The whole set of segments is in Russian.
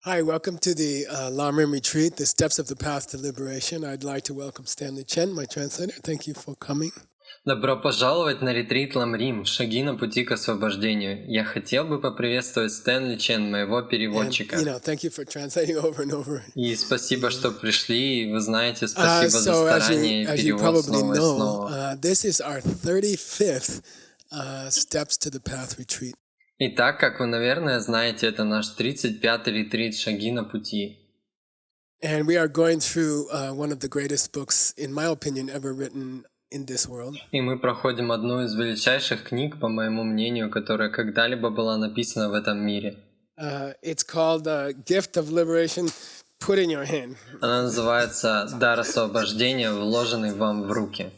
Hi, welcome to the Lamrim Retreat, the Steps of the Path to Liberation. I'd like to welcome Stanley Chen, my translator. Thank you for coming. Добро пожаловать на ретрит Ламрим, шаги на пути к освобождению. Я хотел бы поприветствовать Стэнли Чен, моего переводчика. Thank you for translating over and over. И спасибо, что пришли, и вы знаете, спасибо за as старание и you перевод probably снова и know, снова. this is our 35th Steps to the Path Retreat. Итак, как вы, наверное, знаете, это наш 35-й ретрит «Шаги на пути». And we are going through one of the greatest books, in my opinion, ever written in this world. И мы проходим одну из величайших книг, по моему мнению, которая когда-либо была написана в этом мире. It's called Gift of Liberation, Put in Your Hand. Она называется «Дар освобождения, вложенный вам в руки».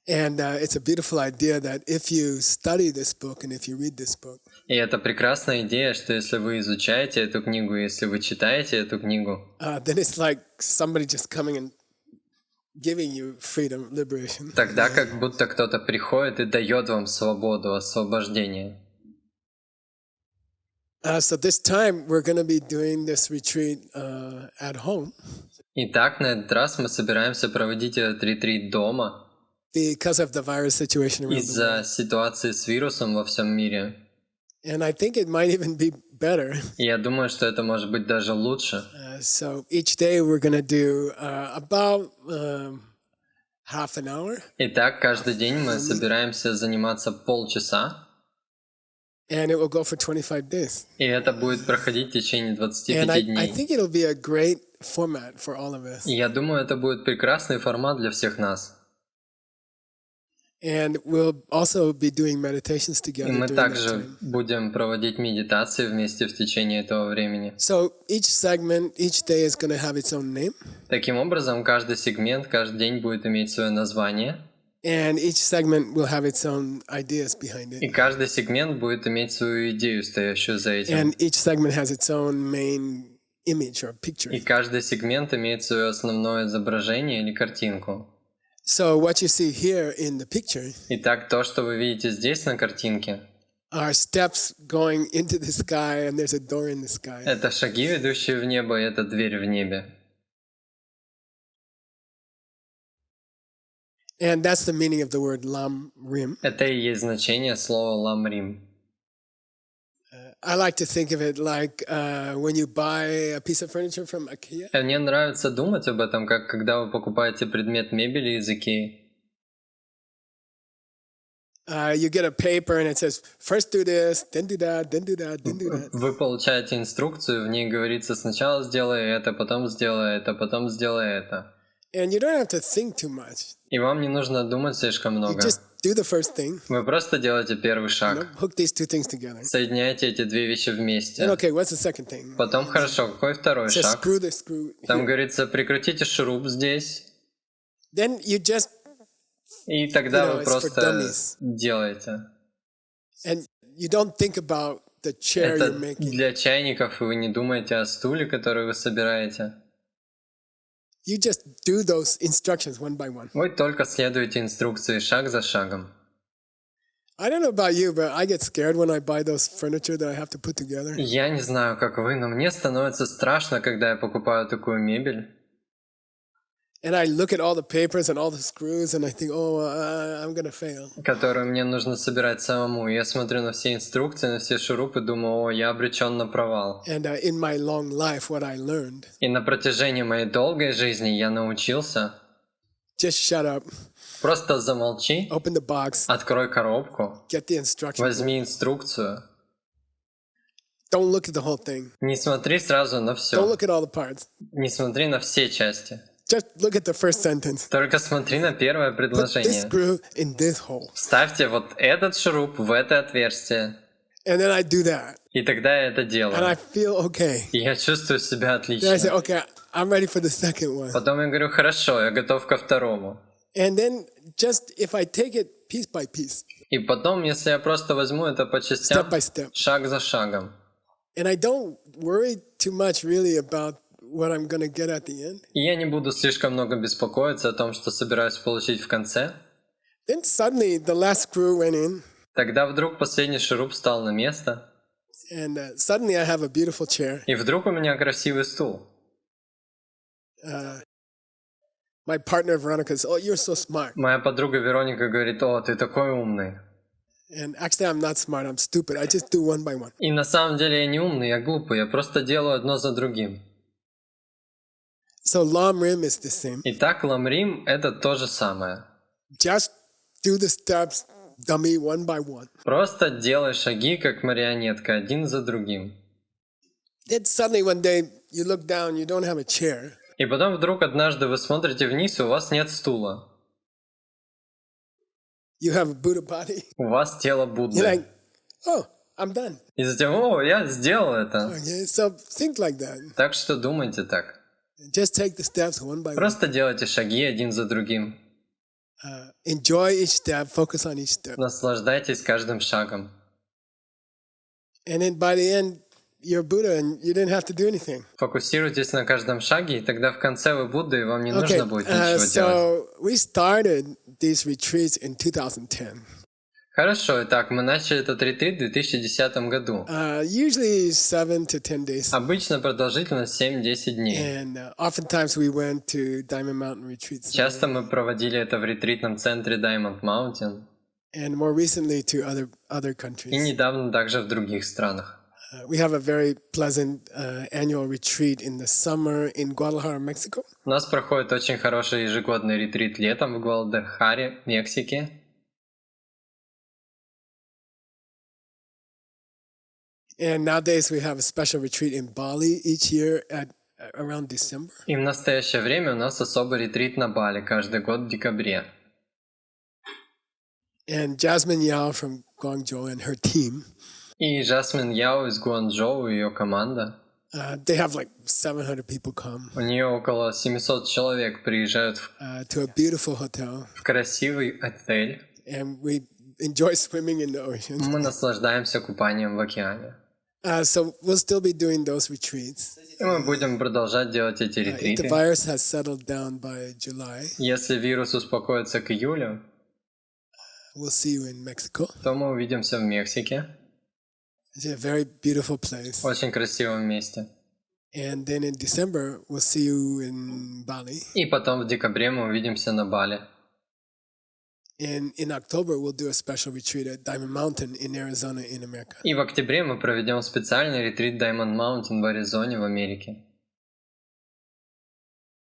And it's a beautiful idea that if you study this book and if you read this book, И это прекрасная идея, что если вы изучаете эту книгу, если вы читаете эту книгу, then it's like somebody just coming and giving you freedom, liberation. тогда как будто кто-то приходит и дает вам свободу, освобождение. So this time we're going to be doing this retreat at home. Итак, на этот раз мы собираемся проводить этот ретрит дома Because of the virus situation around the из-за world. ситуации с вирусом во всем мире. And I think it might even be better. И я думаю, что это может быть даже лучше. So each day we're going to do about half an hour. Итак, каждый день мы собираемся заниматься полчаса, And it will go for 25 days. и это будет проходить в течение 25 And I дней. think it'll be a great format for all of us. И я думаю, это будет прекрасный формат для всех нас. And we'll also be doing meditations И together мы during that также time. будем проводить медитации вместе в течение этого времени. So each segment, each day is going to have its own name. Таким образом, каждый сегмент, каждый день будет иметь свое название, And each segment will have its own ideas behind и it. каждый сегмент будет иметь свою идею, стоящую за этим. And each segment has its own main image or picture. И каждый сегмент имеет свое основное изображение или картинку. So what you see here in the picture Итак, то, что вы видите здесь на картинке, are steps going into the sky, and there's a door in the sky. это шаги, ведущие в небо, и это дверь в небе. And that's the meaning of the word lam rim. Это и есть значение слова ламрим. I like to think of it like when you buy a piece of furniture from IKEA. Мне нравится думать об этом, как когда вы покупаете предмет мебели из Икеи. You get a paper and it says, first do this, then do that, then do that, then do that. Вы получаете инструкцию, в ней говорится сначала сделай это, потом сделай это, потом сделай это. And you don't have to think too much. И вам не нужно думать слишком You много. just do the first thing, Вы просто делаете первый шаг. hook these two things together. Соединяете эти две вещи Then, вместе. okay, what's the second thing? Потом, хорошо, какой второй It says шаг? screw the screw Там here. говорится, прекратите шуруп здесь. Then you just, И тогда You know, вы it's for просто dummies. делаете. and you don't think about the chair Это you're making. для чайников, и вы не думаете о стуле, который вы собираете. You just do those instructions one by one. Вы только следуете инструкции шаг за шагом. I don't know about you, but I get scared when I buy those furniture that I have to put together. Я не знаю, как вы, но мне становится страшно, когда я покупаю такую мебель. And I look at all the papers and all the screws and I think, oh, I'm going to fail. Которую мне нужно собирать самому. Я смотрю на все инструкции, на все шурупы, думаю, о, я обречен на провал. And in my long life, what I learned, И на протяжении моей долгой жизни я научился just shut up, просто замолчи, open the box, открой коробку, get the instructions. возьми инструкцию. Don't look at the whole thing. Не смотри сразу на Don't все. look at all the parts. Не смотри на все части. Just look at the first sentence. Только смотри на первое Put this предложение. screw in this hole. Вставьте вот этот шуруп в это отверстие. And then I do that. И тогда я это And I делаю. feel okay. И я чувствую себя Then I say, отлично. okay, I'm ready for the second one. Потом я говорю, хорошо, я готов ко второму. And then just if I take it piece by piece, И потом, если я просто возьму это по частям, step by step, шаг за шагом, and I don't worry too much really about what I'm going to get at the end, и я не буду слишком много беспокоиться о том, что собираюсь получить в конце, then suddenly the last screw went in тогда вдруг последний шуруп встал на место, And suddenly I have a beautiful chair. И вдруг у меня красивый стул. My partner Veronica says, "Oh, you're so smart." Моя подруга Вероника говорит: «О, ты такой умный». And actually, I'm not smart. I'm stupid. I just do one by one. И на самом деле я не умный, я глупый, я просто делаю одно за другим. So Lam Rim is the same. Итак, ламрим — это то же самое. Just do the steps, dummy, one by one. Просто делай шаги, как марионетка, один за другим. Then suddenly one day you look down, you don't have a chair. И потом вдруг однажды вы смотрите вниз, и у вас нет стула. You have a Buddha body. У вас тело You're Будды. like, oh, I'm done. И затем: «О, я сделал это». Okay, so think like that. Так что думайте так. Just take the steps one by one. Просто делайте шаги один за другим. Enjoy each step, focus on each step. Наслаждайтесь каждым шагом. And then by the end, you're Buddha and you didn't have to do anything. Фокусируйтесь на каждом шаге, и тогда в конце вы Будда, и вам не Okay, нужно будет ничего делать. so we started these retreats in 2010. Хорошо, итак, мы начали этот ретрит в 2010 году. Usually 7 to 10 days. Обычно продолжительность 7-10 дней. And oftentimes we went to Diamond Mountain retreats. Часто мы проводили это в ретритном центре Diamond Mountain, And more recently to other и countries. недавно также в других странах. We have a very pleasant annual retreat in the summer in Guadalajara, Mexico. У нас проходит очень хороший ежегодный ретрит летом в Гвадалахаре, Мексике. And nowadays we have a special retreat in Bali each year at around December. И в настоящее время у нас особый ретрит на Бали каждый год в декабре. And Jasmine Yao from Guangzhou and her team, И Жасмин Яо из Гуанчжоу и ее команда. they have like 700 people come У нее около 700 человек приезжают to a beautiful hotel. в красивый отель. And we enjoy swimming in the ocean. Мы наслаждаемся купанием в океане. So we'll still be doing those retreats. И мы будем продолжать делать эти If the ретриты. virus has settled down by July, Если вирус успокоится к июлю, we'll see you in Mexico. то мы увидимся в Мексике. It's a very beautiful place. В очень красивом месте. And then in December, we'll see you in Bali. И потом в декабре мы увидимся на Бали. And in October, we'll do a special retreat at Diamond Mountain in Arizona in America. И в октябре мы проведем специальный ретрит Diamond Mountain в Аризоне, в Америке.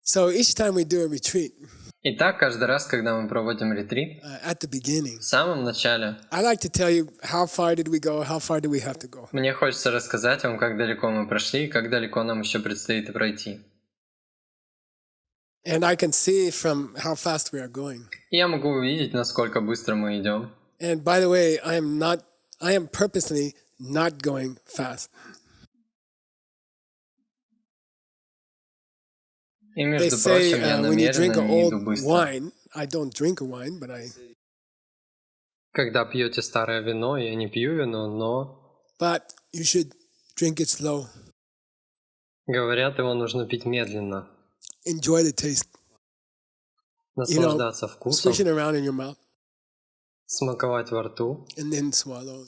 So each time we do a retreat, Итак, каждый раз, когда мы проводим ретрит, at the beginning, в самом начале I like to tell you how far did we go, how far do we have to go. мне хочется рассказать вам, как далеко мы прошли и как далеко нам еще предстоит пройти. And I can see from how fast we are going. И я могу увидеть, насколько быстро мы идем. And by the way, I am purposely not going fast. И, They между say прочим, я when you drink намеренно an не иду old быстро. wine, I don't drink a wine, but Когда пьете старое вино, я не пью вино, но you should drink it slow. говорят, его нужно пить медленно. Enjoy the taste. Наслаждаться вкусом, Swish it around in your mouth смаковать во рту. and then swallow,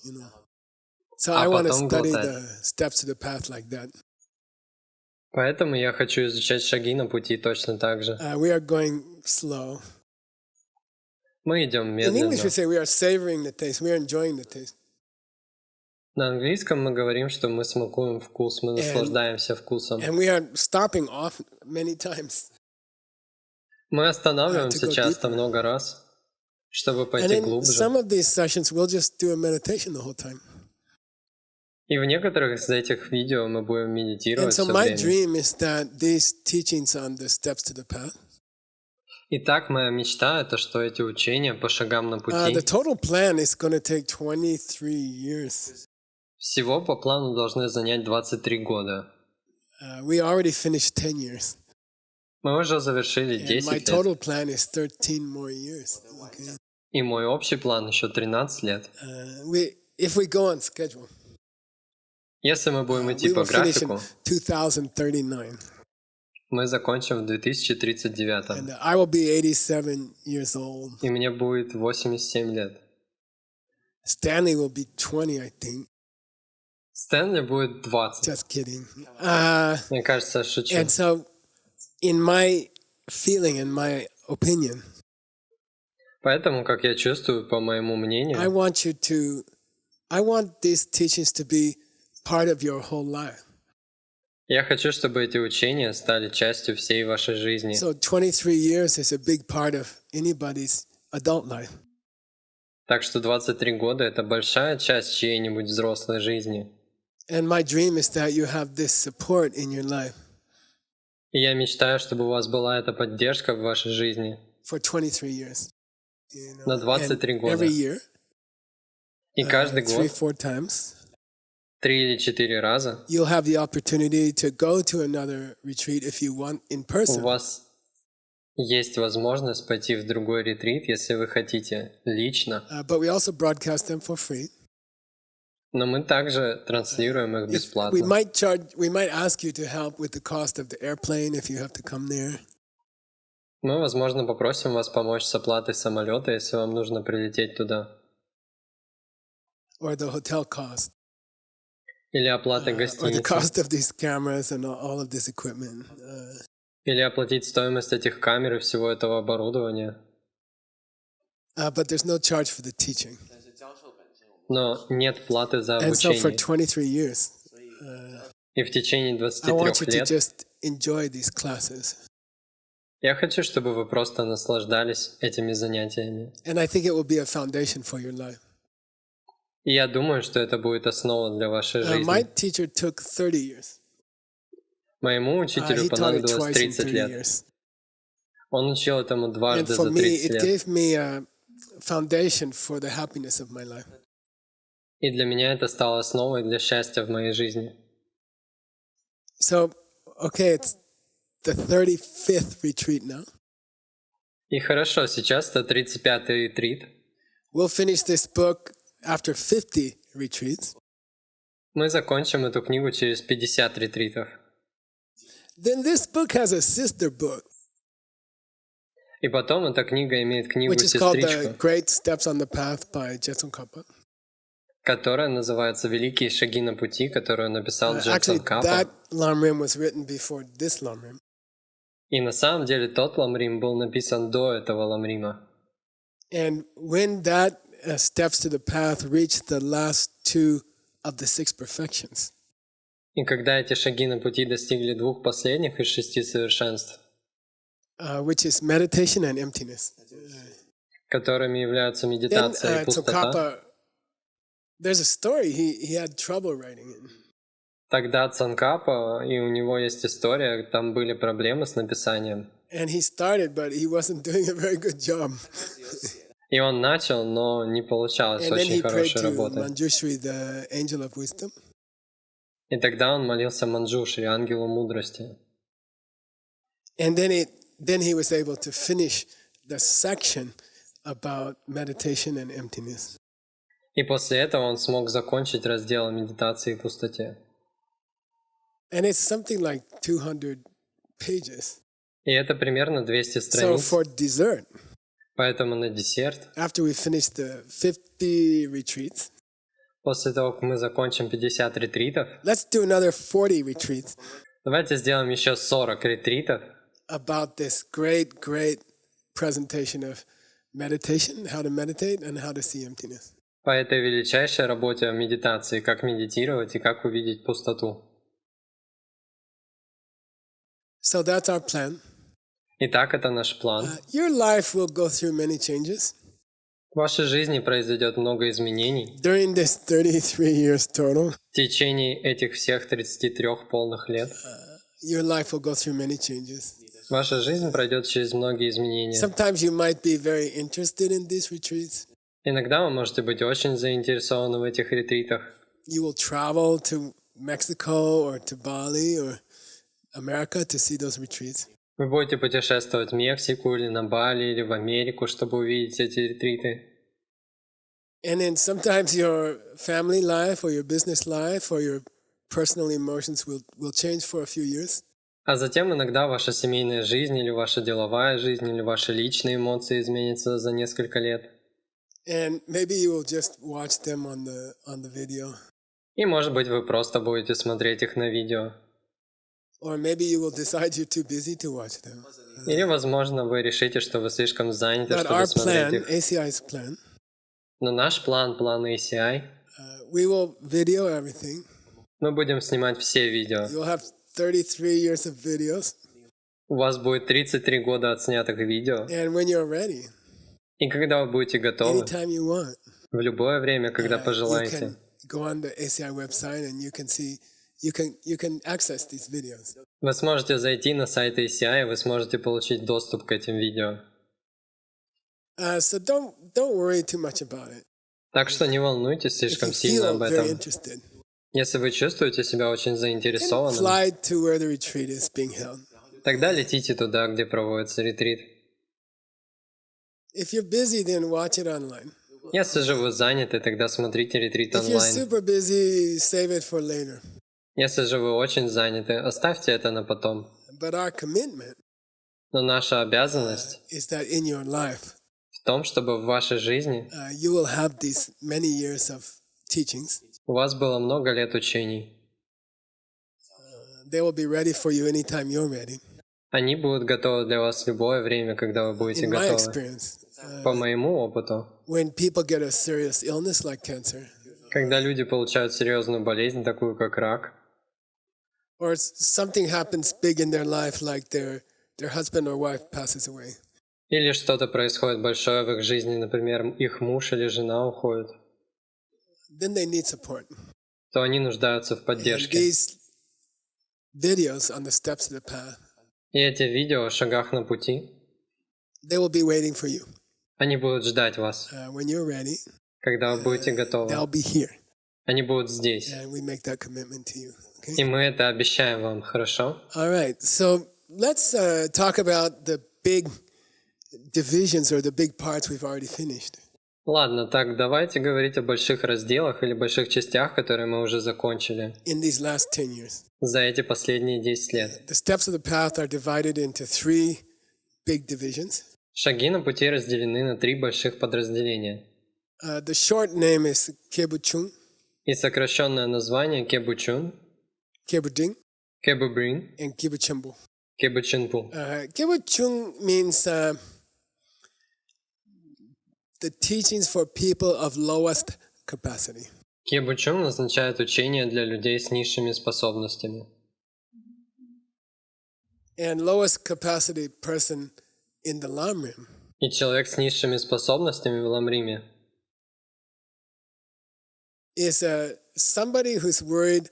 So А I want to потом study глотать. the steps to the path like that. Поэтому я хочу изучать шаги на пути точно так же. We are going slow. Мы идем In медленно. English, we say we are savoring the taste. We are enjoying the taste. На английском мы говорим, что мы смакуем вкус, мы наслаждаемся вкусом. And we are stopping off many times. Мы останавливаемся to go часто deeper. много раз, чтобы And пойти in глубже. some of these sessions, we'll just do a meditation the whole time. И в некоторых из этих видео мы будем And медитировать so все my время. dream is that these teachings on the steps to the path, Итак, моя мечта — это что эти учения по шагам на пути the total plan is going to take 23 years. всего по плану должны занять 23 года. We already finished 10 years. Мы уже завершили And 10 my лет. total plan is 13 more years. Okay. И мой общий план еще 13 лет. If we go on schedule, Если мы будем идти we по will finish in графику, 2039. мы закончим в 2039. And I will be 87 years old. И мне будет 87 лет. Stanley will be 20, I think. Стэнли будет 20. Just kidding. Мне кажется, я шучу. And so, in my feeling, in my opinion, Поэтому, как я чувствую, по моему I мнению, want these teachings to be part of your whole life. я хочу, чтобы эти учения стали частью всей вашей жизни. So 23 years is a big part of anybody's adult life. Так что 23 года — это большая часть чьей-нибудь взрослой жизни. And my dream is that you have this support in your life И я мечтаю, чтобы у вас была эта поддержка в вашей жизни for 23 years. на 23 And года. every year, И каждый 3-4 год, times, 3 или 4 раза, you'll have the opportunity to go to another retreat if you want in у person. вас есть возможность пойти в другой ретрит, если вы хотите, лично. But we also broadcast them for free. Но мы также транслируем их We бесплатно. might ask you to help with the cost of the airplane if you have to come there. Мы, возможно, попросим вас помочь с оплатой самолета, если вам нужно прилететь туда. Or the hotel cost, Или оплатой or the гостиницы. cost of these cameras and all of this equipment. Или оплатить стоимость этих камер и всего этого оборудования. But there's no charge for the teaching. Но нет платы за And so for обучение. 23 years, И в течение I 23 want you to лет just enjoy these classes. я хочу, чтобы вы просто наслаждались этими занятиями. And I think it will be a foundation for your life. И я думаю, что это будет основа для вашей My жизни. teacher took 30 years. Моему He учителю taught it понадобилось twice in 30 30 лет. years. Он учил этому And дважды for за me, 30 it лет. gave me a foundation for the happiness of my life. И для меня это стало основой для счастья в моей жизни. So, okay, it's the 35th retreat now. И хорошо, сейчас это 35-й ретрит. We'll finish this book after 50 retreats. Мы закончим эту книгу через 50 ретритов. Then this book has a sister book, И потом эта книга имеет which is called The книгу-сестричку, Great Steps on the Path by Jetsun Kappa. которая называется «Великие шаги на пути», которую написал Actually, Джетсон Капа. that Lamrim was written before this Lamrim. И на самом деле тот ламрим был написан до этого ламрима. And when that Steps to the Path reached the last two of the 6 perfections, И когда эти шаги на пути достигли 2 последних из 6 совершенств, which is meditation and emptiness, которыми являются then медитация и пустота, Tsongkhapa, there's a story, he had trouble writing it. тогда Цанкапа, и у него есть история, там были проблемы с написанием. And he started, but he wasn't doing a very good job. И он начал, но не получалось And then очень he prayed хорошей to работы. Manjushri, the angel of wisdom. И тогда он молился Манджушри, ангелу мудрости. And then he was able to finish the section about meditation and emptiness. И после этого он смог закончить раздел о медитации и пустоте. And it's something like 200 pages. И это примерно 200 So страниц. for dessert, Поэтому на десерт, after we finish the 50 retreats, после того, как мы закончим 50 ретритов, let's do another 40 retreats давайте сделаем еще 40 ретритов about this great, great presentation of meditation, how to meditate and how to see emptiness. по этой величайшей работе о медитации, как медитировать и как увидеть пустоту. So that's our plan. Итак, это наш план. Your life will go through many changes В вашей жизни произойдет много изменений. during this 33 years total. В течение этих всех 33 полных лет Your life will go through many changes. ваша жизнь пройдет через многие изменения. Sometimes you might be very interested in these retreats. Иногда вы можете быть очень заинтересованы в этих ретритах. You will travel to Mexico or to Bali or America to see those retreats. Вы будете путешествовать в Мексику или на Бали или в Америку, чтобы увидеть эти ретриты. And then sometimes your family life or your business life or your personal emotions will change for a few years. А затем иногда ваша семейная жизнь или ваша деловая жизнь или ваши личные эмоции изменятся за несколько лет. And maybe you will just watch them on the video. И может быть вы просто будете смотреть их на видео. Or maybe you will decide you're too busy to watch them. Или, возможно, вы решите, что вы слишком заняты, But чтобы our смотреть plan, их. ACI's plan, Но наш план ACI, we will video everything. мы будем снимать все видео. You'll have 33 years of videos. У вас будет 33 года отснятых видео. And when you're ready, И когда вы будете готовы, anytime you want, в любое время, когда you пожелаете, can go on the ACI website and you can see, you can access these videos. вы сможете зайти на сайт ACI, и вы сможете получить доступ к этим видео. So don't worry too much about it. Так что не волнуйтесь If слишком you сильно feel об very этом. interested, Если вы чувствуете себя очень then заинтересованным, fly to where the retreat is being held. тогда летите туда, где проводится ретрит. If you're busy, then watch it online. Если же вы заняты, тогда смотрите ретрит If you're онлайн. super busy, save it for later. Если же вы очень заняты, оставьте это на потом. But our commitment Но наша обязанность is that in your life, в том, чтобы в вашей жизни you will have these many years of teachings. у вас было много лет учений. They will be ready for you anytime you're ready. Они будут готовы для вас в любое время, когда вы будете In my готовы. experience, По моему опыту, when people get a serious illness like cancer, когда люди получают серьезную болезнь, такую как рак, or something happens big in their life, like their husband or wife passes away, или что-то происходит большое в их жизни, например, их муж или жена уходит, then they need support. то они нуждаются в And поддержке. these videos on the steps of the path, И эти видео о шагах на пути, they will be waiting for you. они будут ждать вас. When you're ready, Когда вы будете готовы, they'll be here, они будут здесь. and we make that commitment to you. Okay. И мы это обещаем вам, хорошо? All right. So let's talk about the big divisions or the big parts we've already finished. Ладно, так давайте говорить о больших разделах или больших частях, которые мы уже закончили In these last 10 years, за эти последние 10 лет. the steps of the path are divided into 3 big divisions. Шаги на пути разделены на 3 больших подразделения. The short name is Kebuchung, И сокращенное название Кебучун, Kebuding, Кебубрин, and Kebuchumbu. Кебучунпу. Kebuchung means the teachings for people of lowest capacity. Кебучун означает учение для людей с низшими способностями. And lowest capacity person in the Lamrim И человек с низшими способностями в Ламриме is somebody who's worried,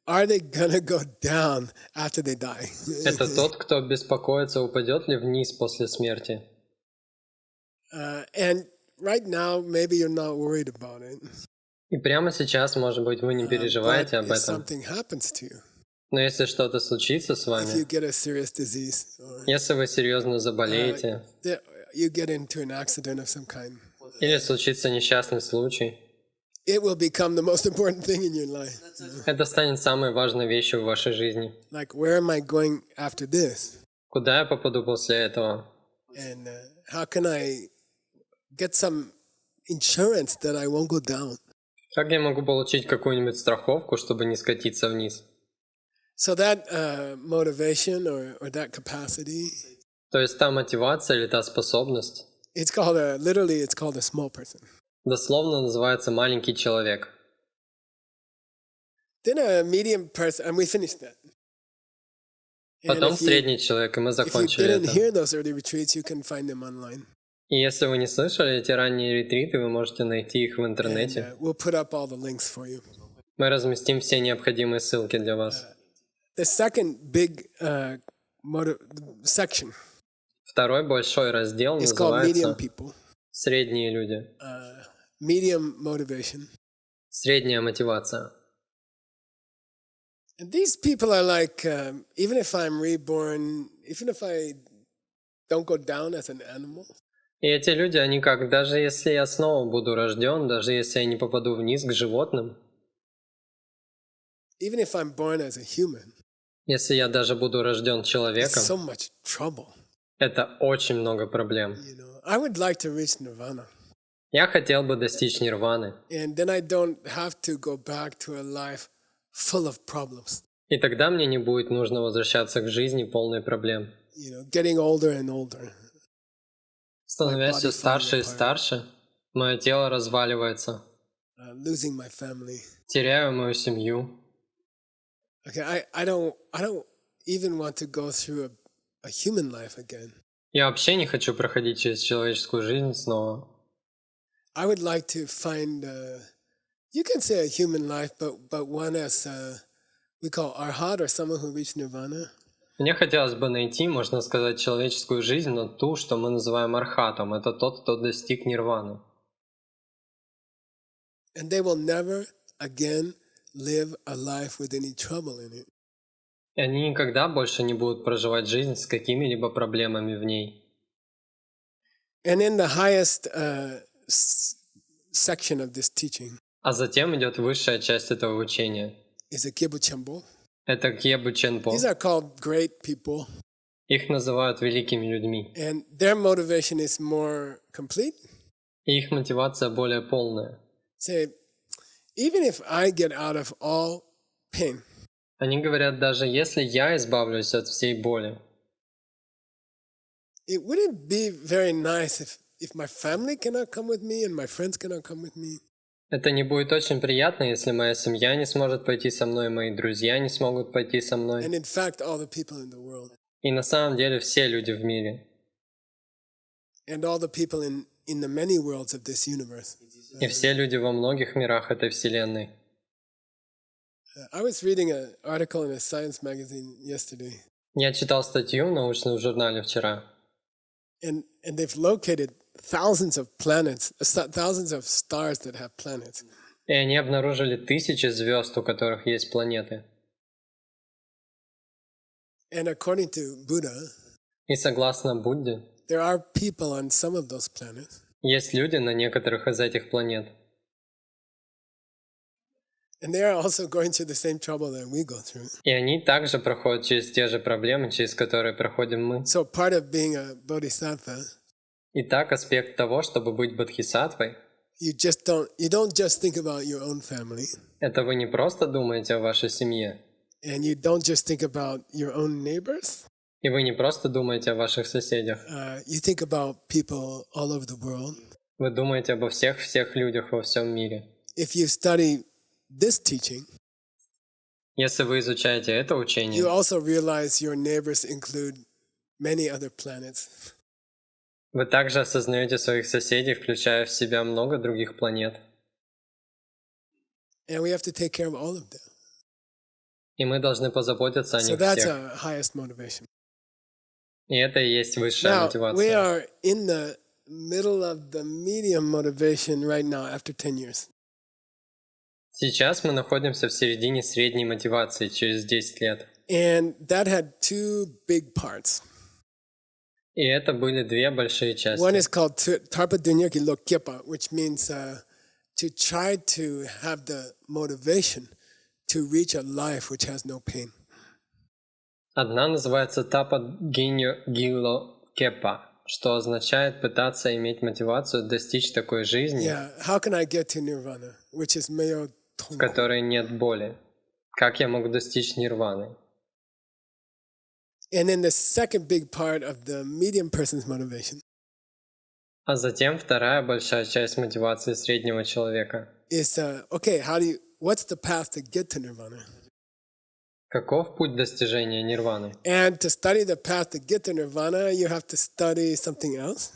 are they gonna go down after they die? это тот, кто беспокоится, упадет ли вниз после смерти. And right now, maybe you're not worried about it. И прямо сейчас, может быть, вы не But переживаете об if этом. something happens to you, Но если что-то случится с if you вами, get a serious disease, or если вы серьезно заболеете, you get into an accident of some kind, или случится несчастный случай, it will become the most important thing in your life. это станет самой важной вещью в вашей жизни. Like, where am I going after this? Куда я попаду после этого? And how can I get some insurance that I won't go down? Как я могу получить какую-нибудь страховку, чтобы не скатиться вниз? So that motivation or that capacity, То есть та мотивация или та способность it's called literally it's called a small person. дословно называется маленький человек. Then a medium person, and we finished that. And Потом if you, средний человек, и мы if you закончили didn't это. hear those early retreats, you can find them online. И если вы не слышали эти ранние ретриты, вы можете найти их в And интернете. we'll put up all the links for you. Мы разместим все необходимые ссылки для вас. The second big section Второй большой раздел is called medium называется people, «Средние люди». medium motivation. Средняя мотивация. And these people are like, even if I'm reborn, even if I don't go down as an animal, И эти люди, они как, даже если я снова буду рожден, даже если я не попаду вниз к животным, even if I'm born as a human, если я даже буду рожден it's человеком, so much trouble. это очень много проблем. I would like to reach nirvana. Я хотел бы достичь нирваны, and then I don't have to go back to a life full of problems. и тогда мне не будет нужно возвращаться к жизни полной проблем. Getting older and older. Становясь body все falling старше и apart. старше, мое тело разваливается, Losing my family. теряю мою семью. Okay, I don't even want to go through a human life again. Я вообще не хочу проходить через человеческую жизнь снова. I would like to find, you can say a human life, but one as we call arhat, or someone who reached nirvana. Мне хотелось бы найти, можно сказать, человеческую жизнь, но ту, что мы называем архатом. Это тот, кто достиг нирваны. And they will never again live a life with any trouble in it. И они никогда больше не будут проживать жизнь с какими-либо проблемами в ней. And in the highest section of this teaching А затем идет высшая часть этого учения. is a Kyebu Chambo. Это Кьебу Ченпо. These are called great people, Их называют великими людьми. and their motivation is more complete. И их мотивация более полная. Say, even if I get out of all pain, Они говорят, даже если я избавлюсь от всей боли, it wouldn't be very nice if my family cannot come with me and my friends cannot come with me. это не будет очень приятно, если моя семья не сможет пойти со мной, мои друзья не смогут пойти со мной. And in fact, all the people in the world, И на самом деле все люди в мире, and all the people in the many worlds of this universe. и все люди во многих мирах этой вселенной. I was reading an article in a science magazine yesterday, Я читал статью в научном журнале вчера, and they've located thousands of planets, thousands of stars that have planets. и они обнаружили тысячи звезд, у которых есть планеты. And according to Buddha, И согласно Будде, there are people on some of those planets, есть люди на некоторых из этих планет. and they are also going through the same trouble that we go through. И они также проходят через те же проблемы, через которые проходим мы. So part of being a bodhisattva, Итак, аспект того, чтобы быть бодхисаттвой, you don't just think about your own family, это вы не просто думаете о вашей семье, and you don't just think about your own neighbors. и вы не просто думаете о ваших соседях, You think about people all over the world. вы думаете обо всех людях во всем мире. If you study this teaching, Если вы изучаете это you учение, also realize your neighbors include many other planets. вы также осознаете своих соседей, включая в себя много других планет. And we have to take care of all of them. И мы должны позаботиться о So них that's всех. our highest motivation. И это и есть высшая Now, we мотивация. are in the middle of the medium motivation right now after 10 years. Сейчас мы находимся в середине средней мотивации через 10 лет. And that had two big parts. И это были две большие части. One is called Tarpa Dunyaki Lokyepa, which means to try to have the motivation to reach a life which has no pain. Одна называется Тапа Гиньо Гило Кепа, что означает пытаться иметь мотивацию достичь такой жизни, Yeah, how can I get to nirvana, which is meyo в tongo? которой нет боли. Как я могу достичь нирваны? And then the second big part of the medium person's motivation А затем вторая большая часть мотивации среднего человека. is, okay, what's the path to get to nirvana? Каков путь достижения нирваны? And to study the path to get to nirvana, you have to study something else,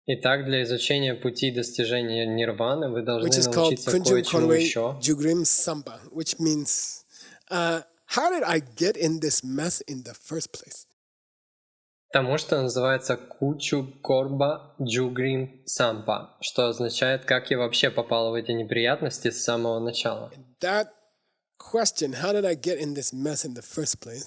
Итак, для изучения пути достижения нирваны вы должны which is called научиться Kunjum кое-чему Konwei еще. Jugrim Samba, which means, how did I get in this mess in the first place? Тому, что называется Кучу Корба Джугрим Сампа, что означает, как я вообще попал в эти неприятности с самого начала. That question, how did I get in this mess in the first place,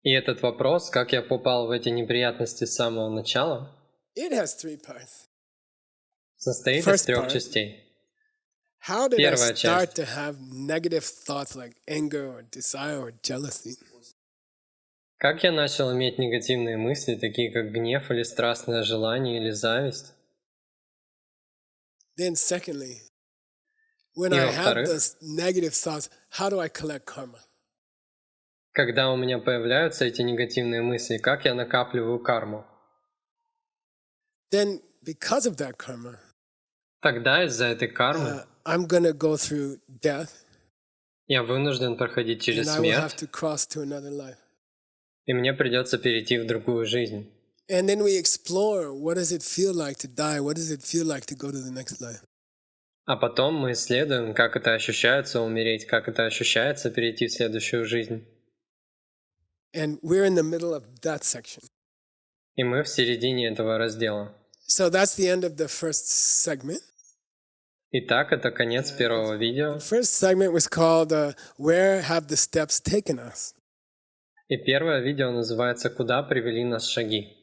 И этот вопрос, как я попал в эти неприятности с самого начала, it has three parts. состоит из First трех part. частей. How did I Первая start часть. to have negative thoughts like anger or desire or jealousy? Как я начал иметь негативные мысли, такие как гнев или страстное желание или зависть? Then secondly, when И I have во-вторых, those negative thoughts, how do I collect karma? когда у меня появляются эти негативные мысли, как я накапливаю карму? Then because of that karma, Тогда из-за этой кармы I'm going to go through death я вынужден проходить and через I will have смерть, to cross to another life. и мне придется перейти в другую жизнь. And then we explore, what does it feel like to die? What does it feel like to go to the next life? А потом мы исследуем, как это ощущается умереть, как это ощущается перейти в следующую жизнь. And we're in the middle of that section. И мы в середине этого раздела. So that's the end of the first segment. Итак, это конец первого видео. The first segment was called Where Have the Steps Taken Us? И первое видео называется «Куда привели нас шаги?».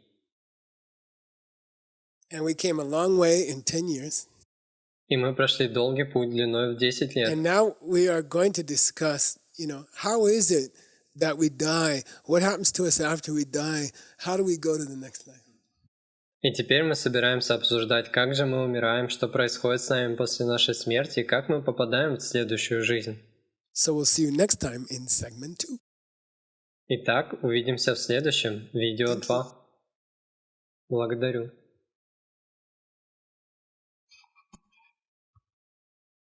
And we came a long way in 10 years. И мы прошли долгий путь длиной в 10 лет. And now we are going to discuss, how is it that we die? What happens to us after we die? How do we go to the next life? И теперь мы собираемся обсуждать, как же мы умираем, что происходит с нами после нашей смерти и как мы попадаем в следующую жизнь. So we'll see you next time in segment 2. Итак, увидимся в следующем видео 2. Благодарю.